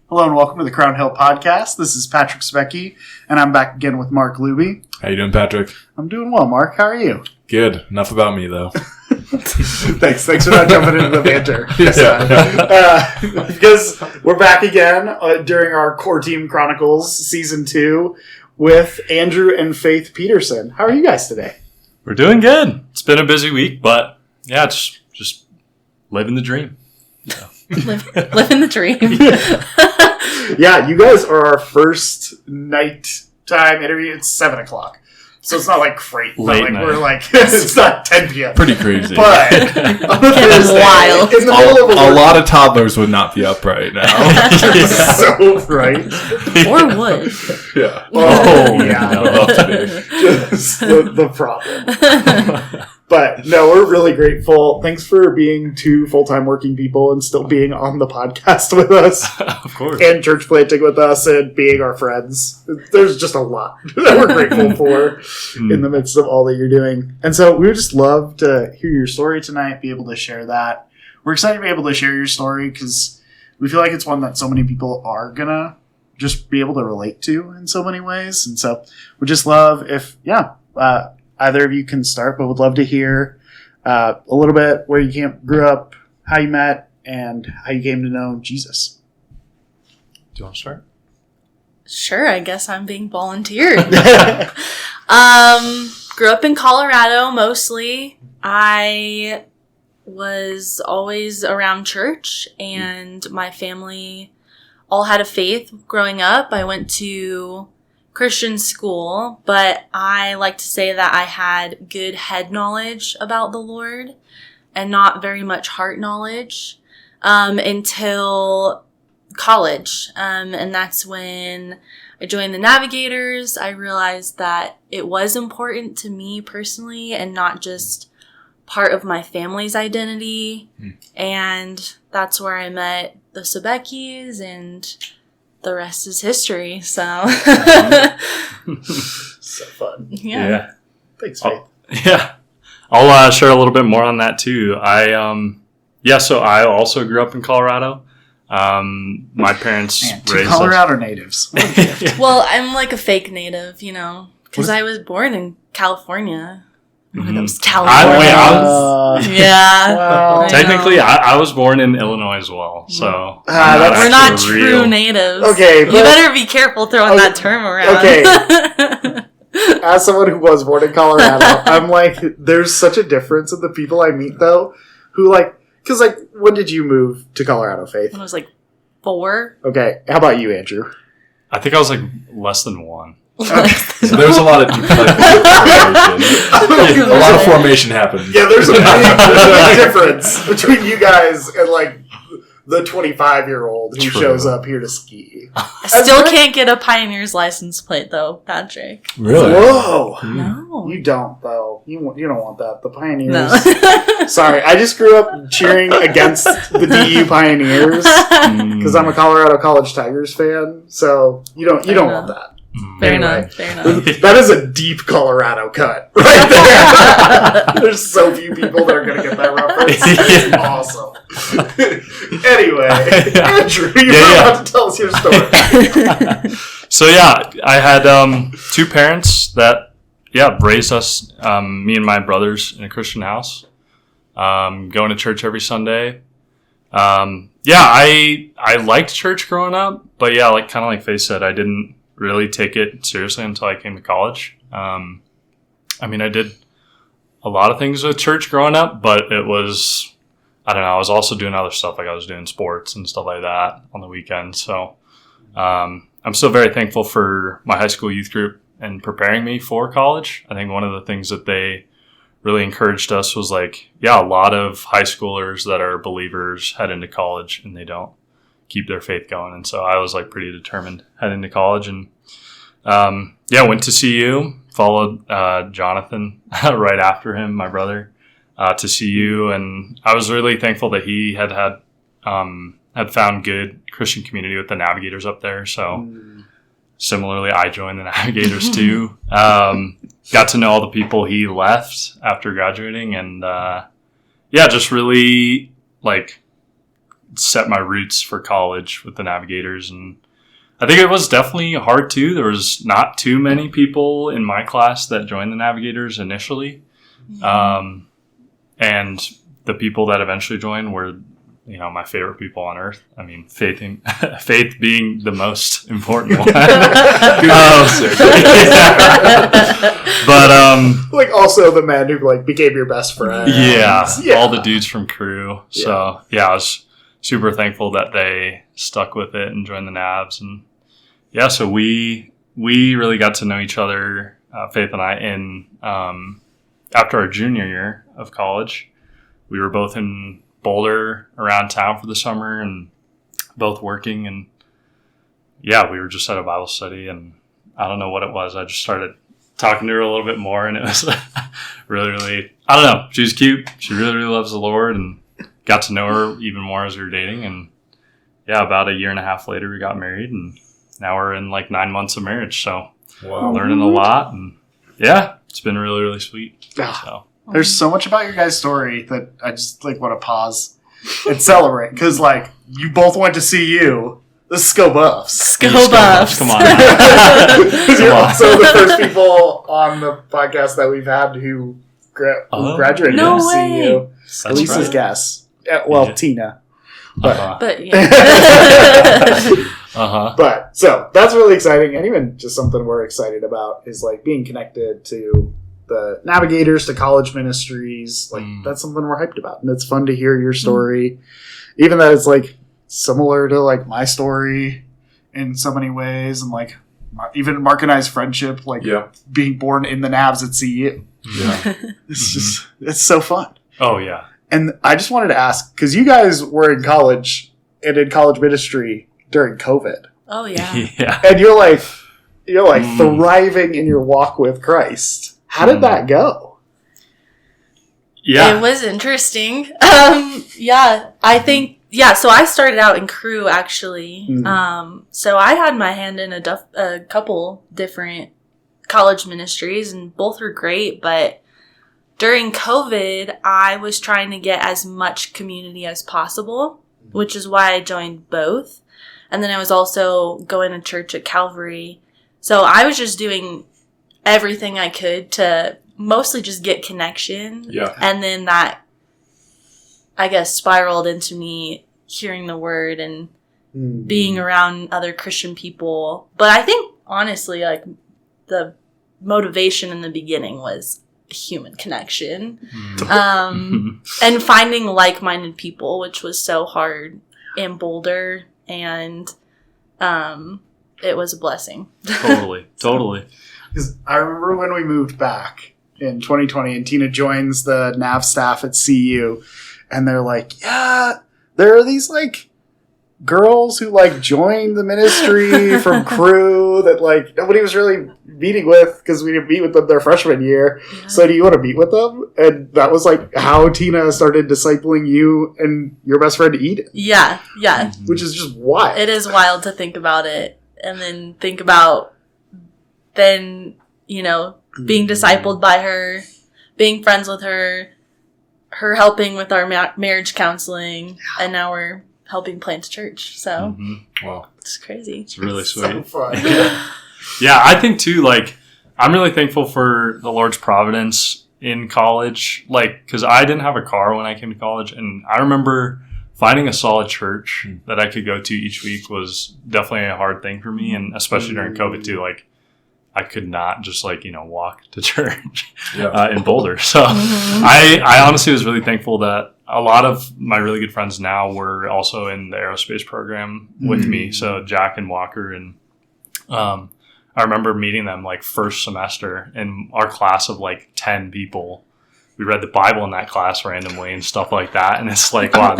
Hello and welcome to the Crown Hill Podcast. This is Patrick Specky, and I'm back again with Mark Luby. How you doing, Patrick? I'm doing well, Mark. How are you? Good. Enough about me, though. Thanks for not jumping into the banter. Because we're back again during our Core Team Chronicles Season 2 with Andrew and Faith Peterson. How are you guys today? We're doing good. It's been a busy week, but yeah, it's just living the dream. So. Living the dream. Yeah, you guys are our first nighttime interview. It's 7 o'clock. So it's not like great. Late like night. We're like, it's not 10 p.m. Pretty crazy. But on a Thursday, wild. in the middle of A lot of toddlers would not be up right now. so right. Or would. Yeah. Oh, yeah. I would love to be. Just the problem. But no, we're really grateful. Thanks for being two full-time working people and still being on the podcast with us. Of course. And church planting with us and being our friends. There's just a lot that we're grateful for in the midst of all that you're doing. And so we would just love to hear your story tonight, be able to share that. We're excited to be able to share your story because we feel like it's one that so many people are going to just be able to relate to in so many ways. And so we just love if, either of you can start, but would love to hear a little bit where you grew up, how you met, and how you came to know Jesus. Do you want to start? Sure, I guess I'm being volunteered. Grew up in Colorado mostly. I was always around church, and my family all had a faith growing up. I went to Christian school, but I like to say that I had good head knowledge about the Lord and not very much heart knowledge until college. And that's when I joined the Navigators. I realized that it was important to me personally and not just part of my family's identity. And that's where I met the Sebeckis, and the rest is history. So So fun. Yeah. Thanks, Faith. Yeah. I'll share a little bit more on that too. So I also grew up in Colorado. My parents Two raised Colorado natives. us. Well, I'm like a fake native, because I was born in California. One of those California. Yeah. Well, Technically, I was born in Illinois as well, so We're not actually true real. natives. Okay, You but- better be careful throwing that term around. Okay. As someone who was born in Colorado, I'm like, there's such a difference in the people I meet, though, who because when did you move to Colorado, Faith? When I was like 4. Okay, how about you, Andrew? I think I was like less than 1. So there was a lot of formation. A lot of formation happened. Yeah, there's a big difference between you guys and the 25-year-old who True. shows up here to ski. I still can't get a Pioneer's license plate, though, Patrick. Really? Whoa! No. You don't, though. You don't want that. The Pioneers. No. Sorry, I just grew up cheering against the DU Pioneers because I'm a Colorado College Tigers fan. So you don't want that. Fair Anyway. enough. Fair enough. That is a deep Colorado cut right there. There's so few people that are going to get that reference. It's awesome. Anyway, Andrew, you're about to tell us your story. So I had 2 parents that raised us, me and my brothers, in a Christian house, going to church every Sunday. I liked church growing up, but kind of like Faith said, I didn't really take it seriously until I came to college. I did a lot of things with church growing up, but it was, I don't know, I was also doing other stuff, like I was doing sports and stuff like that on the weekends. So I'm still very thankful for my high school youth group and preparing me for college. I think one of the things that they really encouraged us was a lot of high schoolers that are believers head into college and they don't keep their faith going. And so I was pretty determined heading to college, and went to CU, followed Jonathan right after him, my brother, to CU. And I was really thankful that he had found good Christian community with the Navigators up there. So similarly, I joined the Navigators too. Got to know all the people he left after graduating, and just really set my roots for college with the Navigators. And I think it was definitely hard too. There was not too many people in my class that joined the Navigators initially. And the people that eventually joined were, my favorite people on earth. I mean, Faith being the most important one. But like also the man who like became your best friend. Yeah, all the dudes from crew. So I was super thankful that they stuck with it and joined the Navs. And so we really got to know each other, Faith and I, in after our junior year of college. We were both in Boulder around town for the summer and both working. And we were just at a Bible study, and I don't know what it was. I just started talking to her a little bit more, and it was really, really, I don't know. She was cute. She really, really loves the Lord, and got to know her even more as we were dating. And about a year and a half later, we got married, and now we're in like 9 months of marriage. So learning a lot, and it's been really, really sweet. So. There's so much about your guys' story that I just like want to pause and celebrate, because like you both went to CU. The Sco Buffs. Come on. You're also the first people on the podcast that we've had who graduated from CU. Lisa's guess. Tina. But But so that's really exciting, and even just something we're excited about is like being connected to the Navigators, to college ministries. Like that's something we're hyped about, and it's fun to hear your story, even though it's like similar to like my story in so many ways, and like even Mark and I's friendship, like being born in the Navs at CU. It's so fun. Oh yeah. And I just wanted to ask, because you guys were in college and in college ministry during COVID. Oh yeah. And you're like thriving in your walk with Christ. How did that go? It was interesting. I think, so I started out in crew, actually. So I had my hand in a couple different college ministries, and both were great, but during COVID, I was trying to get as much community as possible, which is why I joined both. And then I was also going to church at Calvary. So I was just doing everything I could to mostly just get connection. Yeah. And then that, I guess, spiraled into me hearing the word and being around other Christian people. But I think, honestly, like, the motivation in the beginning was human connection. And finding like-minded people, which was so hard in Boulder. And it was a blessing. Totally. Because I remember when we moved back in 2020 and Tina joins the NAV staff at CU, and they're like, there are these like girls who like joined the ministry from crew that like nobody was really meeting with because we didn't meet with them their freshman year. So do you want to meet with them? And that was like how Tina started discipling you and your best friend Eden. Yeah. Which is just wild. It is wild to think about it, and then think about then, being discipled by her, being friends with her helping with our marriage counseling, and now we're helping plant a church. So wow, it's crazy. It's really sweet. So fun. I think too, like, I'm really thankful for the Lord's providence in college, like, because I didn't have a car when I came to college, and I remember finding a solid church that I could go to each week was definitely a hard thing for me, and especially during COVID too, like, I could not just walk to church in Boulder. So I honestly was really thankful that a lot of my really good friends now were also in the aerospace program with me. So Jack and Walker, and I remember meeting them like first semester in our class of like 10 people. We read the Bible in that class randomly and stuff like that. And it's like, wow,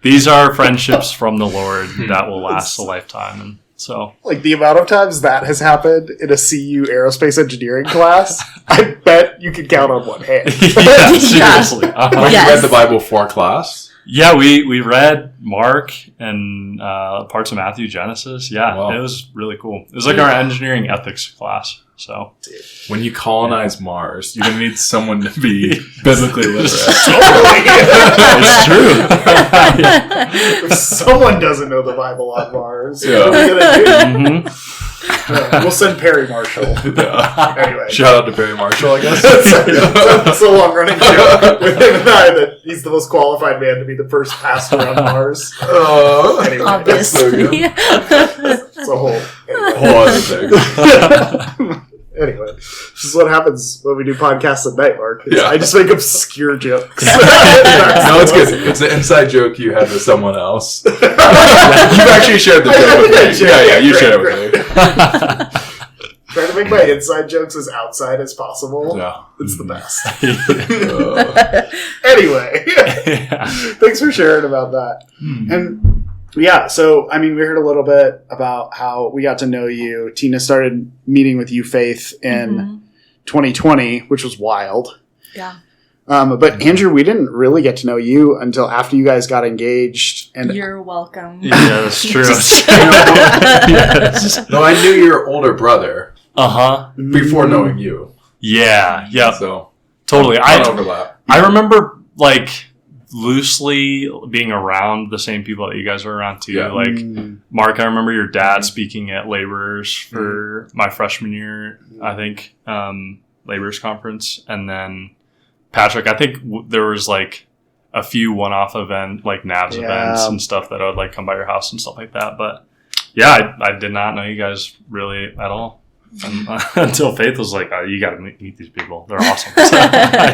these are friendships from the Lord that will last a lifetime. And so, like, the amount of times that has happened in a CU aerospace engineering class, I bet you could count on one hand. Seriously. When you read the Bible for class? Yeah, we read Mark and parts of Matthew, Genesis. Yeah, Wow. It was really cool. It was like our engineering ethics class. So When you colonize Mars, you're going to need someone to be biblically literate. it's true. If someone doesn't know the Bible on Mars, Yeah. what are we going to do? Mhm. We'll send Perry Marshall. Yeah. Anyway. Shout out to Barry Marshall, I guess. It's a long-running joke with him and I that he's the most qualified man to be the first pastor on Mars. Anyway, Obviously. it's a whole Whole other thing. Anyway, this is what happens when we do podcasts at night, Mark. Yeah. I just make obscure jokes. No, it's good. It's an inside joke you had with someone else. You've actually shared the joke with me. Yeah, you shared it with me. Trying to make my inside jokes as outside as possible. Yeah. It's the best. Uh, Anyway, Yeah. thanks for sharing about that. And yeah, so I mean, we heard a little bit about how we got to know you. Tina started meeting with you, Faith, in 2020, which was wild. Yeah. But Andrew, we didn't really get to know you until after you guys got engaged. And You're welcome. Yeah, that's true. Yes. no, I knew your older brother Uh-huh. before knowing you. Yeah. Yeah. So, Totally. not overlap. I remember, like, loosely being around the same people that you guys were around, too. Yeah. Like, Mark, I remember your dad speaking at Laborers for my freshman year, I think, Laborers Conference. And then Patrick, I think there was, like, a few one-off event, like NAVS events and stuff that I would, like, come by your house and stuff like that. But, yeah, I did not know you guys really at all. Until Faith was like, oh, you got to meet these people. They're awesome. So,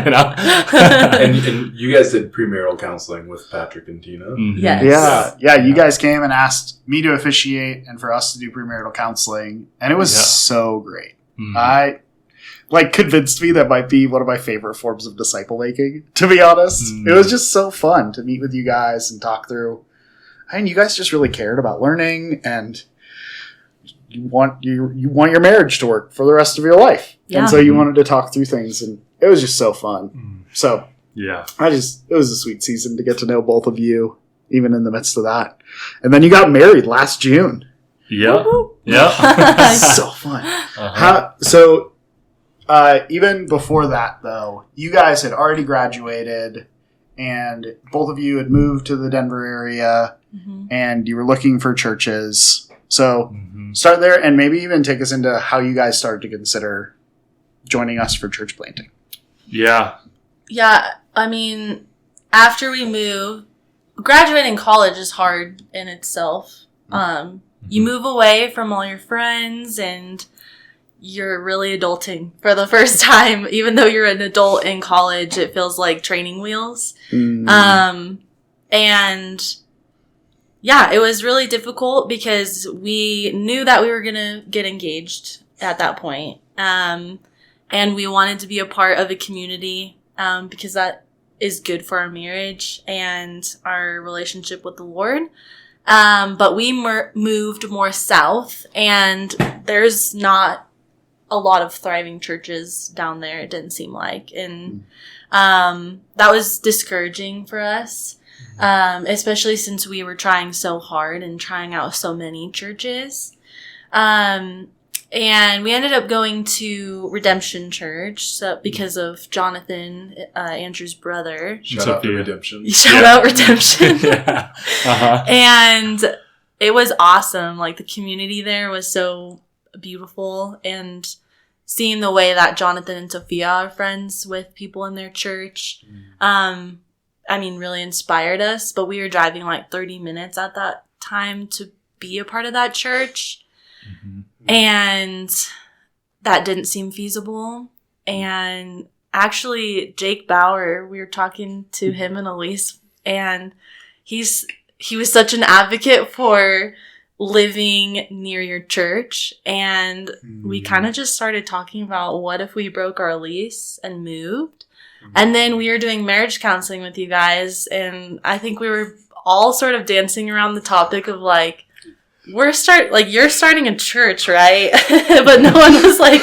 you know? And you guys did premarital counseling with Patrick and Tina. Mhm. Yes. Yeah, you guys came and asked me to officiate and for us to do premarital counseling, and it was so great. Mhm. I convinced me that might be one of my favorite forms of disciple making, to be honest. It was just so fun to meet with you guys and talk through. I mean, you guys just really cared about learning, and you want your marriage to work for the rest of your life. Yeah. And so you wanted to talk through things, and it was just so fun. So Yeah. it was a sweet season to get to know both of you, even in the midst of that. And then you got married last June. Yeah. Yeah. So fun. Uh-huh. Even before that, though, you guys had already graduated, and both of you had moved to the Denver area, and you were looking for churches. So start there, and maybe even take us into how you guys started to consider joining us for church planting. Yeah. Yeah, I mean, after we moved, graduating college is hard in itself. You move away from all your friends, and you're really adulting for the first time. Even though you're an adult in college, it feels like training wheels. And yeah, it was really difficult because we knew that we were going to get engaged at that point. And we wanted to be a part of a community because that is good for our marriage and our relationship with the Lord. But we moved more south, and there's not a lot of thriving churches down there, it didn't seem like. And that was discouraging for us. Especially since we were trying so hard and trying out so many churches. And we ended up going to Redemption Church because of Jonathan, Andrew's brother. Shout out to Redemption. Shout out Redemption. Yeah. Uh-huh. And it was awesome. Like, the community there was so beautiful, and seeing the way that Jonathan and Sophia are friends with people in their church, really inspired us. But we were driving like 30 minutes at that time to be a part of that church. And that didn't seem feasible. And actually, Jake Bauer, we were talking to him and Elise, and he was such an advocate for living near your church. And we kind of just started talking about, what if we broke our lease and moved? And then we were doing marriage counseling with you guys, and I think we were all sort of dancing around the topic of like, you're starting a church, right? But no one was like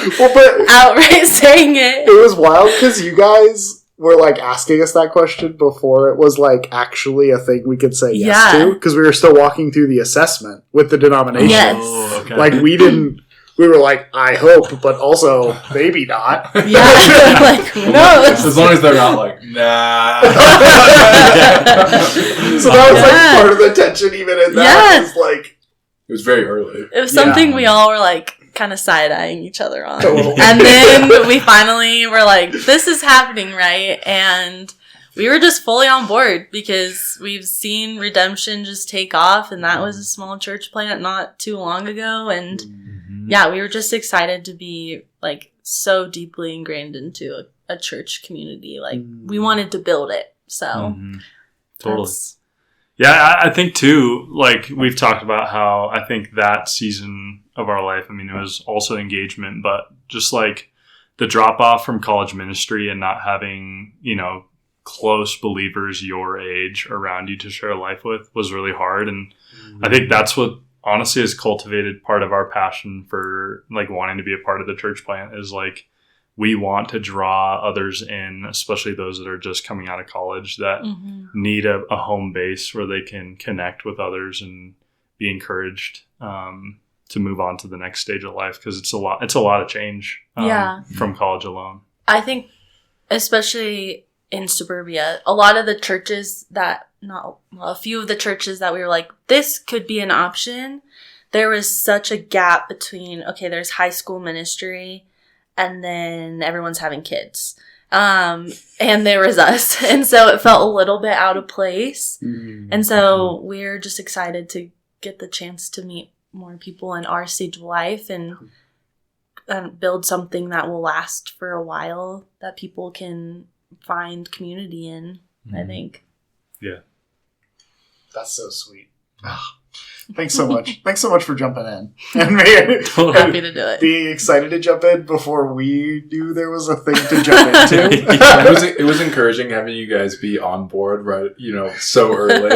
outright saying it. It was wild because you guys were like asking us that question before it was like actually a thing we could say yes to, because we were still walking through the assessment with the denomination. Yes. Oh, okay. Like we were like, I hope, but also maybe not. Yeah. Like, who knows? As long as they're not like, nah. So that was like part of the tension even in that. Yes. Was like, it was very early. It was something we all were like kind of side-eyeing each other on. Totally. And then we finally were like, this is happening, right? And we were just fully on board because we've seen Redemption just take off, and that was a small church plant not too long ago. And yeah, we were just excited to be like so deeply ingrained into a church community. Like we wanted to build it. So Totally. that's- Yeah, I think too, like we've talked about how I think that season of our life, I mean, it was also engagement, but just like the drop off from college ministry and not having, you know, close believers your age around you to share life with was really hard. And I think that's what honestly has cultivated part of our passion for like wanting to be a part of the church plant is like, we want to draw others in, especially those that are just coming out of college that need a home base where they can connect with others and be encouraged to move on to the next stage of life, because it's a lot of change from college alone. I think especially in suburbia, a lot of the churches a few of the churches that we were like, this could be an option. There was such a gap between, okay, there's high school ministry and then everyone's having kids. And there was us. And so it felt a little bit out of place. And so we're just excited to get the chance to meet more people in our stage of life and build something that will last for a while that people can find community in, I think. Yeah. that's so sweet. Thanks so much. Thanks so much for jumping in. And Happy to do it. being excited to jump in before we knew there was a thing to jump into. It was encouraging having you guys be on board, right? You know, so early.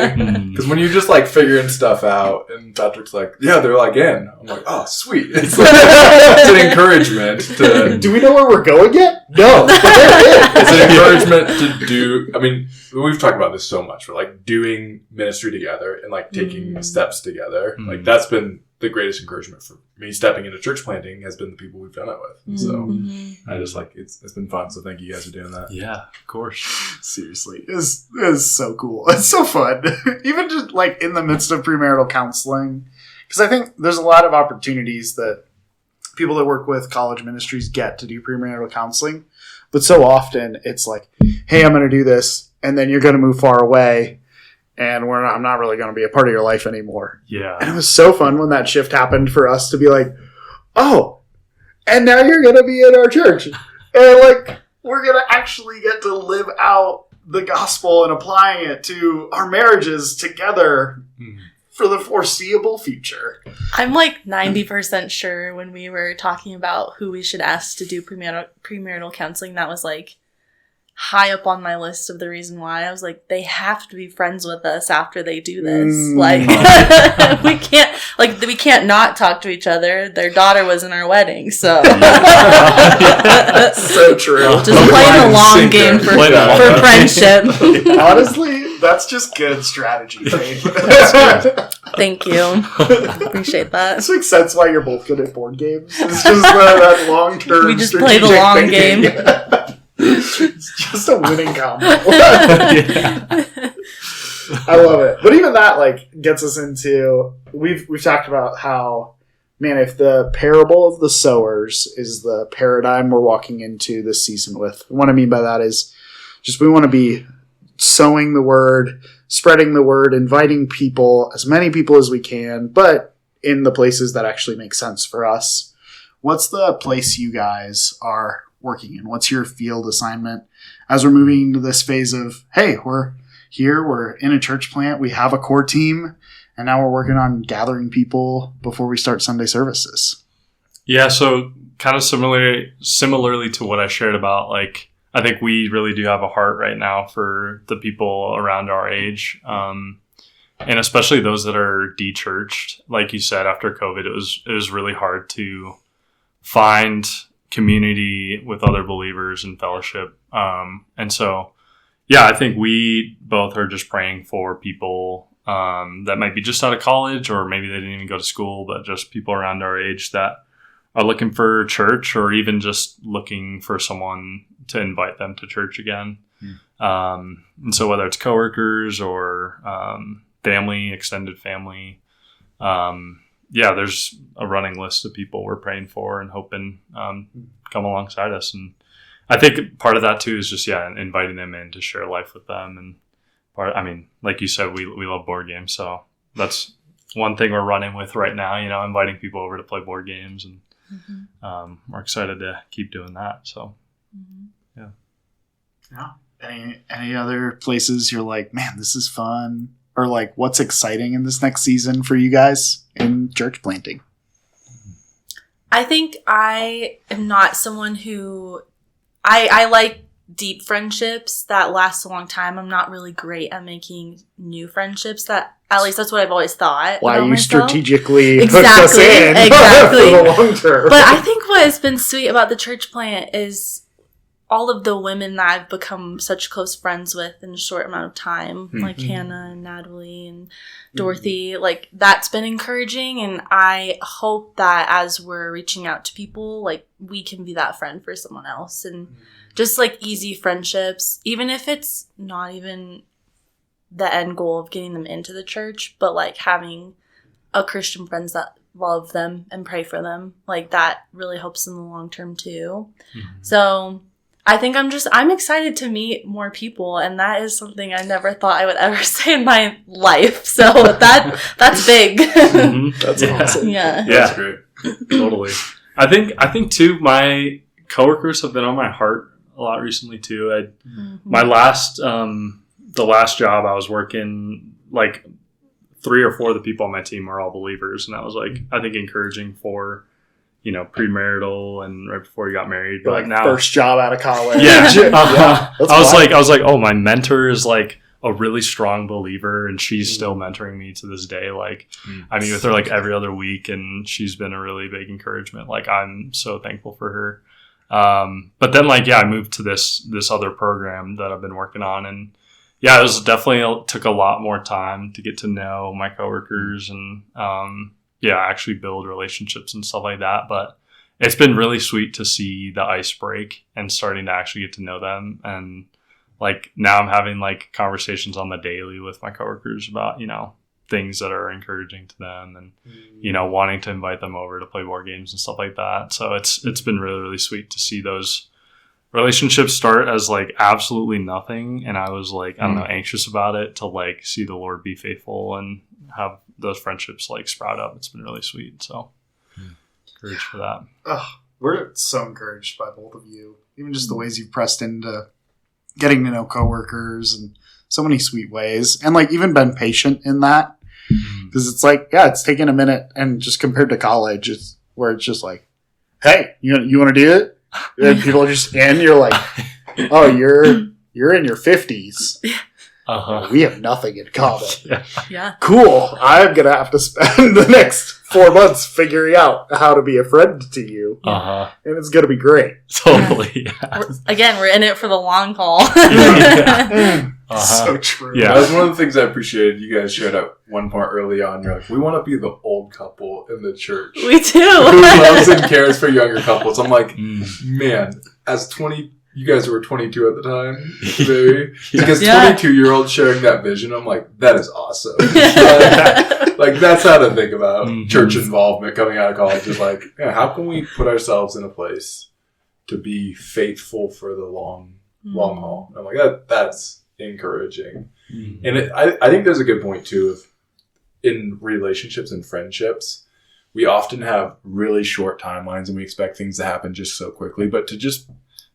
Because when you're just like figuring stuff out, and Patrick's like, "Yeah, they're like in." I'm like, "Oh, sweet!" It's like it's an encouragement to. Do we know where we're going yet? No. But It's an encouragement to do. I mean, we've talked about this so much. We're like doing ministry together and like taking steps together. Like that's been the greatest encouragement for me. Stepping into church planting has been the people we've done it with. And so I just like it's been fun. So thank you guys for doing that. Yeah, of course. Seriously, it's so cool. It's so fun. Even just like in the midst of premarital counseling, because I think there's a lot of opportunities that people that work with college ministries get to do premarital counseling. But so often it's like, hey, I'm going to do this, and then you're going to move far away, and I'm not really going to be a part of your life anymore. Yeah. And it was so fun when that shift happened for us to be like, oh, and now you're going to be in our church. And like, we're going to actually get to live out the gospel and applying it to our marriages together for the foreseeable future. I'm like 90% sure when we were talking about who we should ask to do premarital counseling, that was like high up on my list of the reason why. I was like, they have to be friends with us after they do this. Like, we can't not talk to each other. Their daughter was in our wedding, so. So true. Just playing the long game for friendship. Honestly, that's just good strategy, Faith. Thank you. Appreciate that. This makes sense why you're both good at board games. It's just that long-term We just play the long game. It's just a winning combo. I love it. But even that like gets us into we've talked about how, man, if the parable of the sowers is the paradigm we're walking into this season with, what I mean by that is just we want to be sowing the word, spreading the word, inviting people, as many people as we can, but in the places that actually make sense for us. What's the place you guys are working in? What's your field assignment as we're moving into this phase of, hey, we're here, we're in a church plant, we have a core team, and now we're working on gathering people before we start Sunday services? Yeah, so kind of similarly to what I shared about, like, I think we really do have a heart right now for the people around our age, and especially those that are de-churched. Like you said, after COVID, it was really hard to find community with other believers and fellowship And so, yeah, I think we both are just praying for people that might be just out of college, or maybe they didn't even go to school, but just people around our age that are looking for church, or even just looking for someone to invite them to church again. And so whether it's coworkers or family, extended family, there's a running list of people we're praying for and hoping come alongside us. And I think part of that too is just inviting them in to share life with them. And like you said, we love board games, so that's one thing we're running with right now. Inviting people over to play board games, and we're excited to keep doing that. So yeah. Any other places you're like, man, this is fun, or like what's exciting in this next season for you guys in church planting? I think I am not someone who I like deep friendships that last a long time. I'm not really great at making new friendships. At least that's what I've always thought. Why you myself. Strategically exactly, hooked us in exactly. for the long term. But I think what has been sweet about the church plant is all of the women that I've become such close friends with in a short amount of time, like Hannah and Natalie and Dorothy, like that's been encouraging. And I hope that as we're reaching out to people, like we can be that friend for someone else, and just like easy friendships, even if it's not even the end goal of getting them into the church, but like having a Christian friends that love them and pray for them, like that really helps in the long term too. So I think I'm excited to meet more people, and that is something I never thought I would ever say in my life. So that's big. That's awesome. Yeah. That's great. Totally. I think too, my coworkers have been on my heart a lot recently too. My last the last job I was working, like 3 or 4 of the people on my team are all believers, and that was like I think encouraging for premarital and right before you got married. But like now, first job out of college. Yeah. I was like, oh, my mentor is like a really strong believer, and she's still mentoring me to this day. Like, I meet with her like every other week, and she's been a really big encouragement. Like, I'm so thankful for her. But then I moved to this other program that I've been working on, and it was definitely took a lot more time to get to know my coworkers and, actually build relationships and stuff like that. But it's been really sweet to see the ice break and starting to actually get to know them. And like now I'm having like conversations on the daily with my coworkers about, things that are encouraging to them and, wanting to invite them over to play board games and stuff like that. So it's been really, really sweet to see those relationships start as like absolutely nothing. And I was like, I don't know, anxious about it, to like see the Lord be faithful and have those friendships like sprout up. It's been really sweet. So encouraged for that. Oh, we're so encouraged by both of you. Even just the ways you've pressed into getting to know coworkers and so many sweet ways, and like even been patient in that, because it's like, it's taken a minute, and just compared to college, it's where it's just like, hey, you want to do it? And people are just in. You're like, oh, you're in your 50s. We have nothing in common. Yeah. Cool. I'm going to have to spend the next 4 months figuring out how to be a friend to you. And it's going to be great. Totally. We're in it for the long haul. So true. Yeah. That was one of the things I appreciated. You guys shared at one point early on. You're like, we want to be the old couple in the church. We do. Who loves and cares for younger couples. I'm like, man, as 20... You guys were 22 at the time, maybe? Because 22-year-olds sharing that vision, I'm like, that is awesome. Like, that's how to think about church involvement coming out of college. Is like, how can we put ourselves in a place to be faithful for the long haul? And I'm like, that's encouraging. And I think there's a good point, too, of in relationships and friendships, we often have really short timelines and we expect things to happen just so quickly, but to just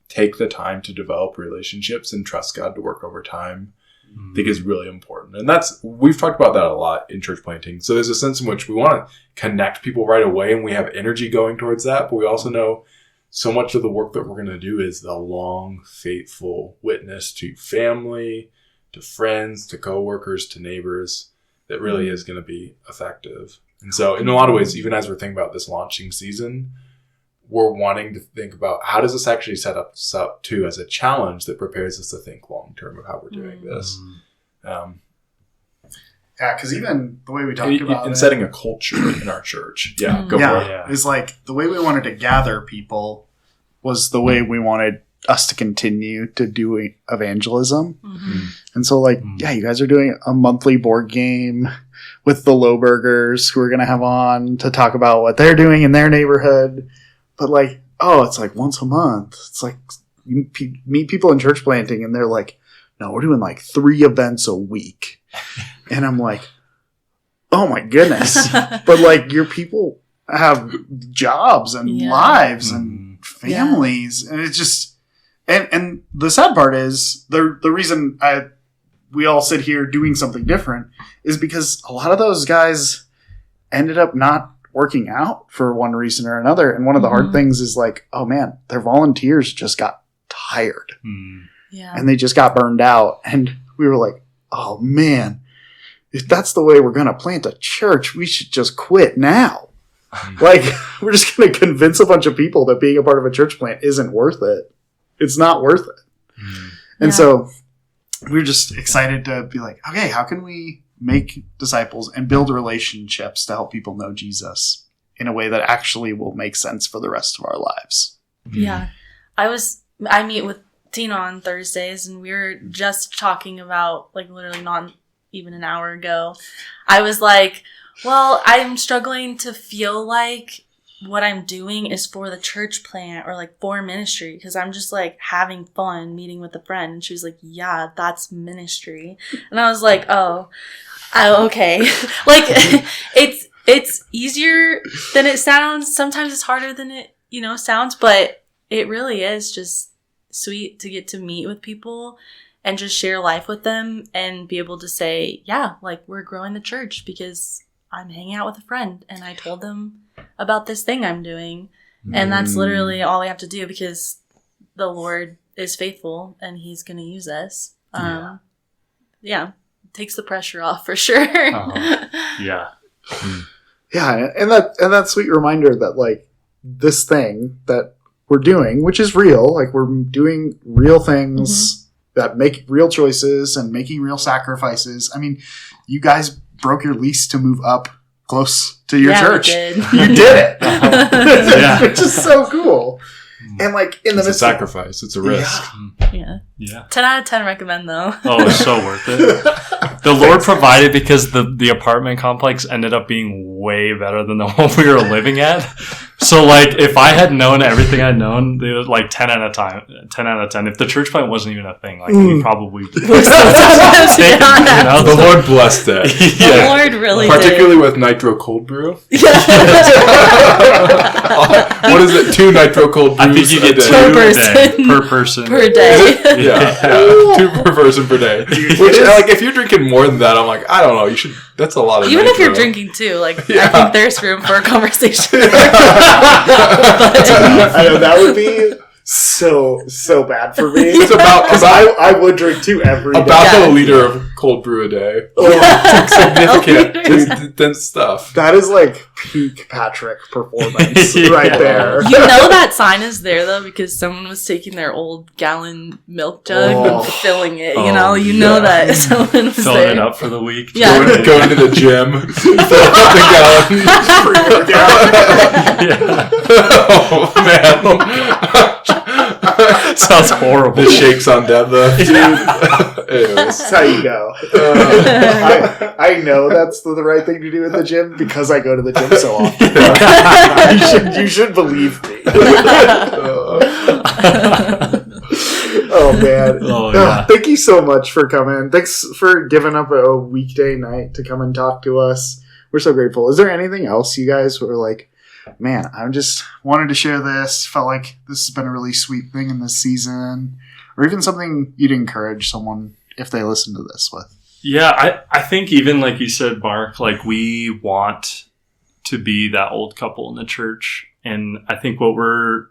take the time to develop relationships and trust God to work over time, I think is really important. And we've talked about that a lot in church planting. So there's a sense in which we want to connect people right away and we have energy going towards that. But we also know so much of the work that we're going to do is the long, faithful witness to family, to friends, to coworkers, to neighbors that really is going to be effective. And so in a lot of ways, even as we're thinking about this launching season, we're wanting to think about how does this actually set us up too as a challenge that prepares us to think long term of how we're doing this. Yeah, because even the way we talked about in it, setting a culture in our church. Yeah, go for it. It's like the way we wanted to gather people was the way we wanted us to continue to do evangelism. And so you guys are doing a monthly board game with the Lowburgers who are going to have on to talk about what they're doing in their neighborhood. But it's like once a month. It's like you meet people in church planting and they're like, no, we're doing 3 events a week. And I'm like, oh my goodness. But your people have jobs and lives and families. And it's just, and the sad part is the reason we all sit here doing something different is because a lot of those guys ended up not working out for one reason or another. And one of the hard things is oh man, their volunteers just got tired. And they just got burned out. And we were like, oh man, if that's the way we're going to plant a church, we should just quit now. We're just going to convince a bunch of people that being a part of a church plant isn't worth it. It's not worth it. And so we're just excited to be like, okay, how can we make disciples and build relationships to help people know Jesus in a way that actually will make sense for the rest of our lives? Yeah. I meet with Tina on Thursdays, and we were just talking about, literally not even an hour ago. I was like, well, I'm struggling to feel like what I'm doing is for the church plant or for ministry, because I'm just having fun meeting with a friend. And she was like, yeah, that's ministry. And I was like, oh okay. It's easier than it sounds. Sometimes it's harder than it, sounds, but it really is just sweet to get to meet with people and just share life with them and be able to say, yeah, we're growing the church because I'm hanging out with a friend and I told them about this thing I'm doing. And that's literally all we have to do because the Lord is faithful and he's going to use us. Takes the pressure off for sure. Yeah. Yeah. And that sweet reminder that this thing that we're doing, which is real, we're doing real things that make real choices and making real sacrifices. I mean, you guys broke your lease to move up close to your church. We did. You did it. Which is so cool. And it's a sacrifice. It's a risk. Yeah. 10 out of 10 recommend though. Oh, it's so worth it. The Lord provided because the apartment complex ended up being way better than the one we were living at. So if I had known everything I'd known, they was 10 out of 10. If the church plant wasn't even a thing, we probably would the Lord blessed it. The Lord really particularly did. with nitro cold brew. What is it? 2 nitro cold brews. I think you get 2 per person per day. Yeah. 2 per person per day. Which if you're drinking more than that, I'm I don't know. You should. That's a lot of. Even if you're drinking too, I think there's room for a conversation. I know that would be so bad for me. It's because I would drink 2 every day. About a liter of cold brew a day. Significant stuff. That is peak Patrick performance right there. You know that sign is there though because someone was taking their old gallon milk jug and filling it. You know that someone was filling there. it up for the week. Yeah. Going to the gym. Fill up the gallon. Oh man. Sounds horrible. The shakes on Deb though. That's how you go. I know that's the right thing to do at the gym because I go to the gym so often. You should believe me. Oh man. Thank you so much for coming. Thanks for giving up a weekday night to come and talk to us. We're so grateful. Is there anything else you guys were man, I just wanted to share this. Felt like this has been a really sweet thing in this season. Or even something you'd encourage someone if they listen to this with. Yeah, I think even like you said, Mark, we want to be that old couple in the church. And I think what we're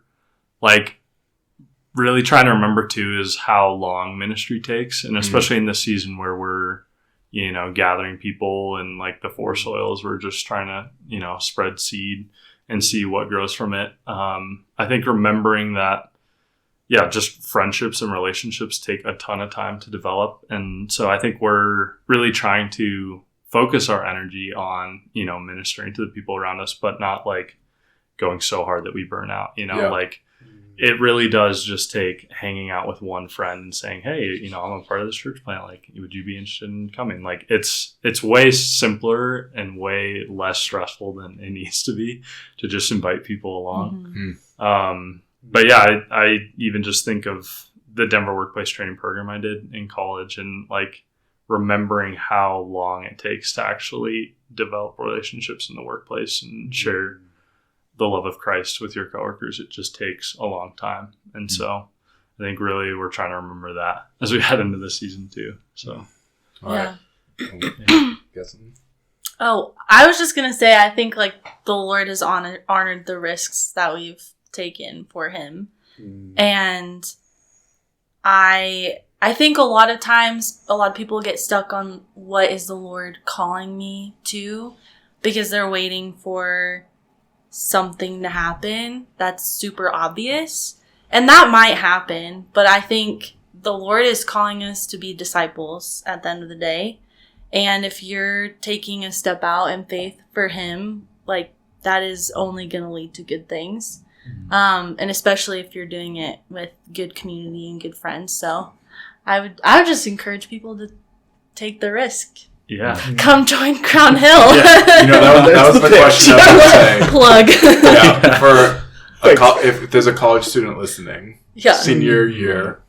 really trying to remember too is how long ministry takes. And especially in this season where we're gathering people and like the four soils. We're just trying to, spread seed and see what grows from it. I think remembering that, just friendships and relationships take a ton of time to develop. And so I think we're really trying to focus our energy on, ministering to the people around us, but not like going so hard that we burn out, like it really does just take hanging out with one friend and saying, hey, I'm a part of this church plant. Like, would you be interested in coming? Like, it's way simpler and way less stressful than it needs to be to just invite people along. Mm-hmm. But yeah, I even just think of the Denver workplace training program I did in college and like remembering how long it takes to actually develop relationships in the workplace and share the love of Christ with your coworkers. It just takes a long time. And so I think really we're trying to remember that as we head into this season too. So, all right. Oh, I was just going to say, I think like the Lord has honored the risks that we've taken for him. And I think a lot of times, a lot of people get stuck on what is the Lord calling me to, because they're waiting for something to happen that's super obvious, and that might happen, but I think the Lord is calling us to be disciples at the end of the day. And if you're taking a step out in faith for him, like that is only going to lead to good things. And especially if you're doing it with good community and good friends. So I would just encourage people to take the risk. Yeah. Come join Crown Hill. Yeah. That was the question I was saying. Plug. Yeah, if there's a college student listening, senior year,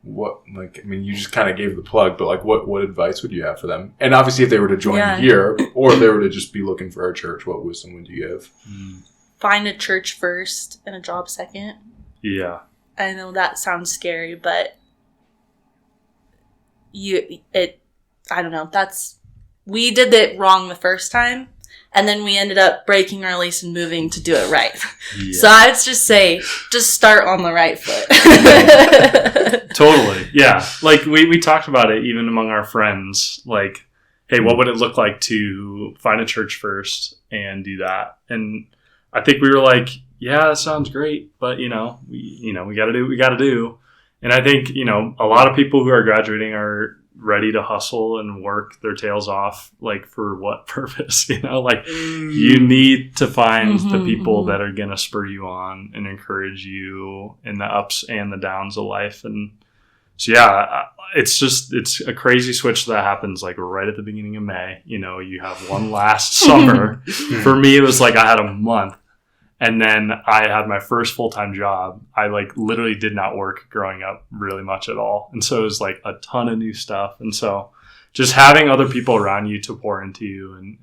you just kind of gave the plug, but like what advice would you have for them? And obviously if they were to join here, or if they were to just be looking for a church, what wisdom would you give? Find a church first and a job second. Yeah. I know that sounds scary, but I don't know. We did it wrong the first time, and then we ended up breaking our lease and moving to do it right. Yeah. So I'd just say, just start on the right foot. Totally. Yeah. Like we talked about it even among our friends, like, hey, what would it look like to find a church first and do that? And I think we were like, yeah, that sounds great, but we got to do what we got to do. And I think, a lot of people who are graduating are ready to hustle and work their tails off, like for what purpose? You need to find the people that are going to spur you on and encourage you in the ups and the downs of life. And so, it's a crazy switch that happens like right at the beginning of May. You have one last summer. For me, it was like I had a month. And then I had my first full-time job. I like literally did not work growing up really much at all. And so it was like a ton of new stuff. And so just having other people around you to pour into you and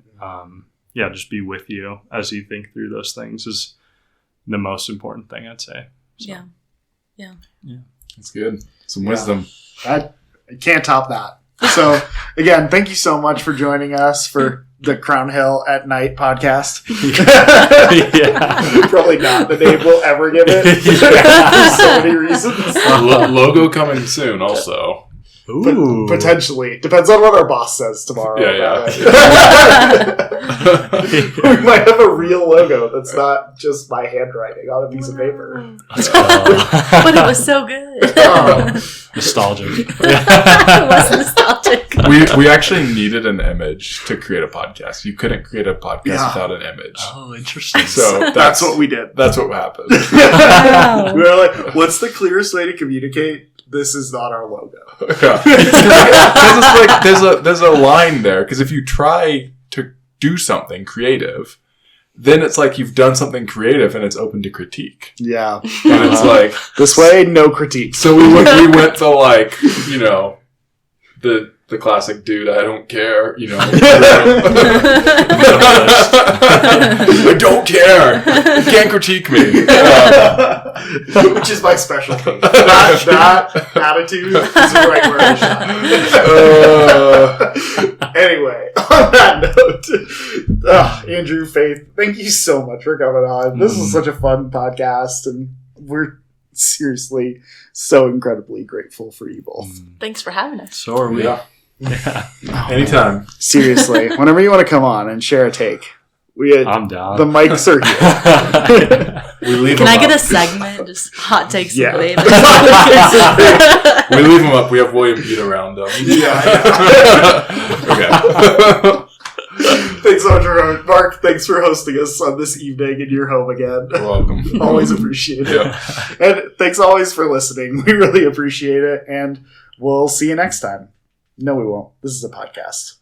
just be with you as you think through those things is the most important thing, I'd say. So. Yeah. That's good. Some wisdom. I can't top that. So again, thank you so much for joining us for the Crown Hill at Night podcast. Probably not the name we'll ever give it. For so many reasons. Logo coming soon also. Ooh. Potentially. Depends on what our boss says tomorrow. Yeah. We might have a real logo that's not just my handwriting on a piece of paper. But it was so good. Nostalgic. It was nostalgic. We actually needed an image to create a podcast. You couldn't create a podcast without an image. Oh, interesting. So that's what we did. That's what happened. Wow. We were like, what's the clearest way to communicate? This is not our logo. Yeah. It's like there's a line there, because if you try to do something creative, then it's like you've done something creative and it's open to critique. Yeah. And it's like this way, no critique. So we went to like, the classic dude, I don't care, I don't care. You can't critique me. Which is my specialty. That attitude is right where I shine. Anyway, on that note, Andrew, Faith, thank you so much for coming on. This is such a fun podcast, and we're seriously so incredibly grateful for you both. Thanks for having us. So are we. Yeah. Yeah. Anytime. Seriously, whenever you want to come on and share a take, I'm down. the mics are here. We leave Can them I get up. a segment? Just hot takes Yeah. of Wade. We leave them up. We have William Pete around them. Okay. Thanks so much, Mark. Thanks for hosting us on this evening in your home again. You're welcome. Always appreciate it. Yeah. And thanks always for listening. We really appreciate it. And we'll see you next time. No, we won't. This is a podcast.